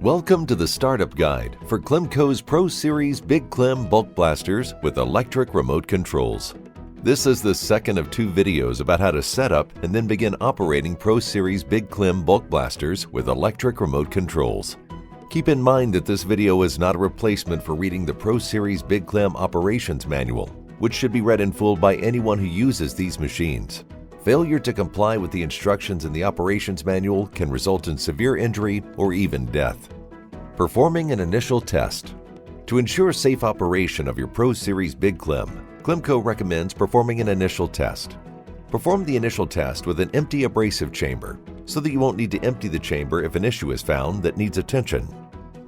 Welcome to the Startup Guide for Clemco's Pro Series Big Clem Bulk Blasters with electric remote controls. This is the second of two videos about how to set up and then begin operating Pro Series Big Clem Bulk Blasters with electric remote controls. Keep in mind that this video is not a replacement for reading the Pro Series Big Clem Operations Manual, which should be read in full by anyone who uses these machines. Failure to comply with the instructions in the operations manual can result in severe injury or even death. Performing an initial test. To ensure safe operation of your Pro Series Big Clem, Clemco recommends performing an initial test. Perform the initial test with an empty abrasive chamber so that you won't need to empty the chamber if an issue is found that needs attention.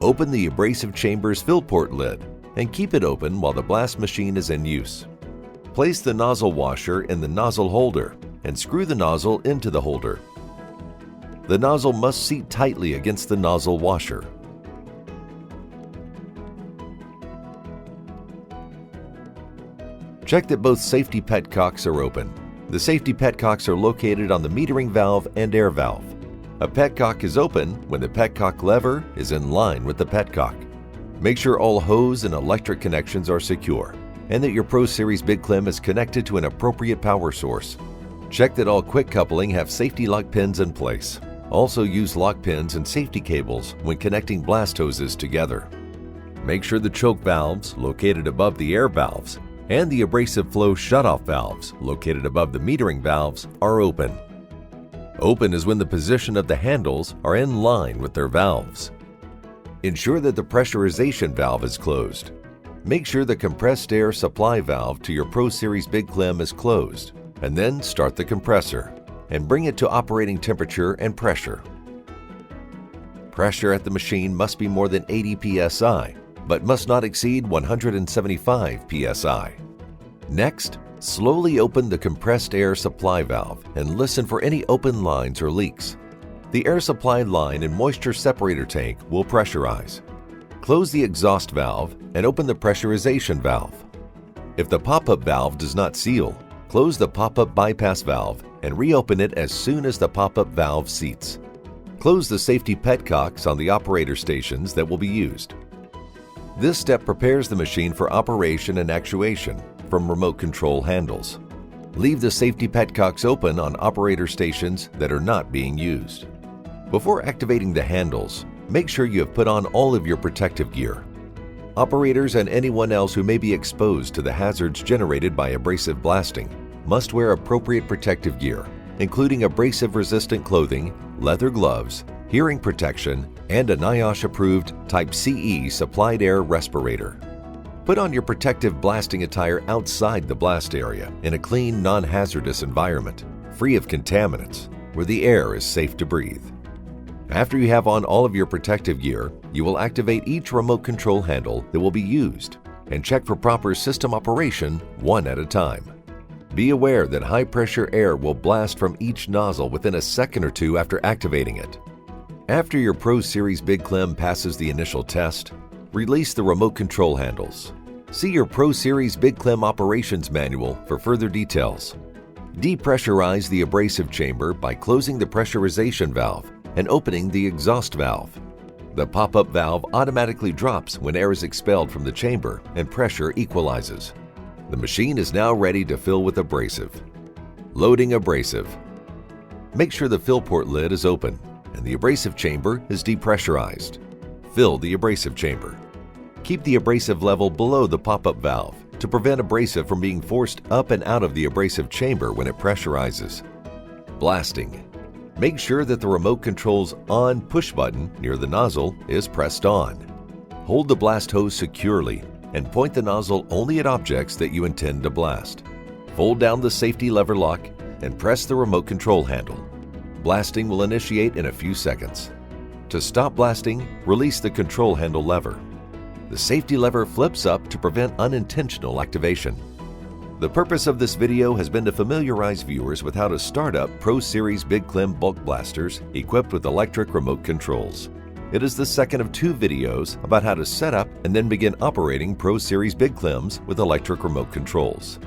Open the abrasive chamber's fill port lid and keep it open while the blast machine is in use. Place the nozzle washer in the nozzle holder and screw the nozzle into the holder. The nozzle must seat tightly against the nozzle washer. Check that both safety petcocks are open. The safety petcocks are located on the metering valve and air valve. A petcock is open when the petcock lever is in line with the petcock. Make sure all hose and electric connections are secure and that your Pro Series Big Clem is connected to an appropriate power source. Check that all quick coupling have safety lock pins in place. Also use lock pins and safety cables when connecting blast hoses together. Make sure the choke valves, located above the air valves, and the abrasive flow shutoff valves, located above the metering valves, are open. Open is when the position of the handles are in line with their valves. Ensure that the pressurization valve is closed. Make sure the compressed air supply valve to your Pro Series Big Clem is closed, and then start the compressor and bring it to operating temperature and pressure. Pressure at the machine must be more than 80 psi, but must not exceed 175 psi. Next, slowly open the compressed air supply valve and listen for any open lines or leaks. The air supply line and moisture separator tank will pressurize. Close the exhaust valve and open the pressurization valve. If the pop-up valve does not seal, close the pop-up bypass valve and reopen it as soon as the pop-up valve seats. Close the safety petcocks on the operator stations that will be used. This step prepares the machine for operation and actuation from remote control handles. Leave the safety petcocks open on operator stations that are not being used. Before activating the handles, make sure you have put on all of your protective gear. Operators and anyone else who may be exposed to the hazards generated by abrasive blasting must wear appropriate protective gear, including abrasive-resistant clothing, leather gloves, hearing protection, and a NIOSH-approved Type CE supplied air respirator. Put on your protective blasting attire outside the blast area in a clean, non-hazardous environment, free of contaminants, where the air is safe to breathe. After you have on all of your protective gear, you will activate each remote control handle that will be used and check for proper system operation one at a time. Be aware that high-pressure air will blast from each nozzle within a second or two after activating it. After your Pro Series Big Clem passes the initial test, release the remote control handles. See your Pro Series Big Clem Operations Manual for further details. Depressurize the abrasive chamber by closing the pressurization valve and opening the exhaust valve. The pop-up valve automatically drops when air is expelled from the chamber and pressure equalizes. The machine is now ready to fill with abrasive. Loading abrasive. Make sure the fill port lid is open and the abrasive chamber is depressurized. Fill the abrasive chamber. Keep the abrasive level below the pop-up valve to prevent abrasive from being forced up and out of the abrasive chamber when it pressurizes. Blasting. Make sure that the remote control's on push button near the nozzle is pressed on. Hold the blast hose securely and point the nozzle only at objects that you intend to blast. Fold down the safety lever lock and press the remote control handle. Blasting will initiate in a few seconds. To stop blasting, release the control handle lever. The safety lever flips up to prevent unintentional activation. The purpose of this video has been to familiarize viewers with how to start up Pro Series Big Clem bulk blasters equipped with electric remote controls. It is the second of two videos about how to set up and then begin operating Pro Series Big Clems with electric remote controls.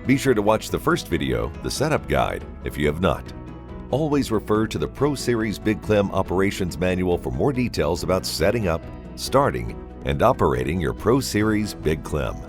Be sure to watch the first video, the setup guide, if you have not. Always refer to the Pro Series Big Clem Operations Manual for more details about setting up, starting, and operating your Pro Series Big Clem.